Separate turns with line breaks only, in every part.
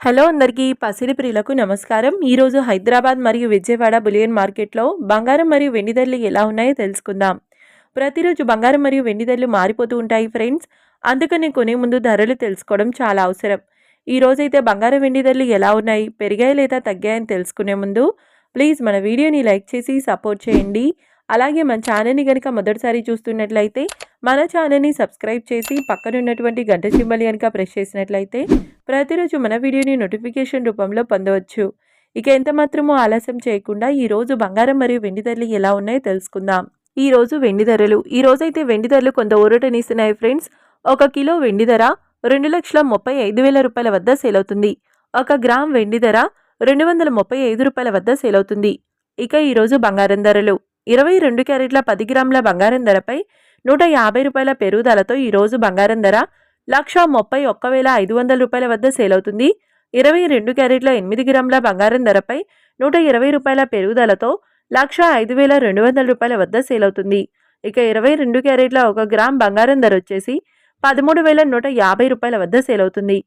Hello అందరికీ పసిడి ప్రియులకు నమస్కారం. ఈరోజు హైదరాబాద్ మరియు విజయవాడ బులియన్ మార్కెట్లో బంగారం మరియు వెండి ధరలు ఎలా ఉన్నాయో తెలుసుకుందాం. ప్రతిరోజు బంగారం మరియు వెండి ధరలు మారిపోతూ ఉంటాయి ఫ్రెండ్స్. అందుకని కొనే ముందు ధరలు తెలుసుకోవడం చాలా అవసరం. ఈ రోజైతే బంగారం వెండి ధరలు ఎలా ఉన్నాయి, పెరిగాయి లేదా తగ్గాయని తెలుసుకునే ముందు ప్లీజ్ మన వీడియోని లైక్ చేసి సపోర్ట్ చేయండి. అలాగే మన ఛానల్ని కనుక మొదటిసారి చూస్తున్నట్లయితే మన ఛానల్ని సబ్స్క్రైబ్ చేసి పక్కనున్నటువంటి గంట సింబల్ కనుక ప్రెస్ చేసినట్లయితే ప్రతిరోజు మన వీడియోని నోటిఫికేషన్ రూపంలో పొందవచ్చు. ఇక ఎంత మాత్రమో ఆలస్యం చేయకుండా ఈరోజు బంగారం మరియు వెండి ధరలు ఎలా ఉన్నాయో తెలుసుకుందాం. ఈరోజు వెండి ధరలు, ఈరోజైతే వెండి ధరలు కొంత ఊరటనిస్తున్నాయి ఫ్రెండ్స్. 1 కిలో వెండి ధర 2,35,000 రూపాయల వద్ద సేల్ అవుతుంది. 1 గ్రామ్ వెండి ధర 235 రూపాయల వద్ద సేల్ అవుతుంది. ఇక ఈరోజు బంగారం ధరలు 22 క్యారెట్ల 10 గ్రాముల బంగారం ధరపై 150 రూపాయల పెరుగుదలతో ఈరోజు బంగారం ధర 1,31,500 రూపాయల వద్ద సేల్ అవుతుంది. 22 క్యారెట్ల 8 గ్రాముల బంగారం ధరపై 120 రూపాయల పెరుగుదలతో 1,05,200 రూపాయల వద్ద సేల్ అవుతుంది. ఇక 22 క్యారెట్ల 1 గ్రామ్ బంగారం ధర వచ్చేసి 13,150 రూపాయల వద్ద సేల్ అవుతుంది.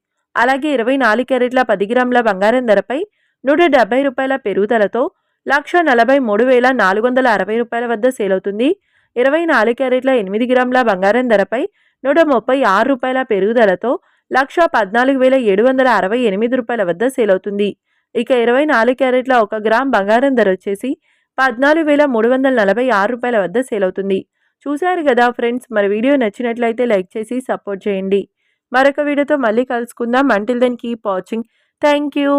అలాగే 24 క్యారెట్ల 10 గ్రాముల బంగారం ధరపై 170 రూపాయల పెరుగుదలతో 1,43,460 రూపాయల వద్ద సేల్ అవుతుంది. 24 క్యారెట్ల 8 గ్రాముల బంగారం ధరపై 136 రూపాయల పెరుగుదలతో 1,14,768 రూపాయల వద్ద సేల్ అవుతుంది. ఇక 24 క్యారెట్ల 1 గ్రామ్ బంగారం ధర వచ్చేసి 14,346 రూపాయల వద్ద సేల్ అవుతుంది. చూశారు కదా ఫ్రెండ్స్, మరి వీడియో నచ్చినట్లయితే లైక్ చేసి సపోర్ట్ చేయండి. మరొక వీడియోతో మళ్ళీ కలుసుకుందాం. Until then keep watching. Thank you.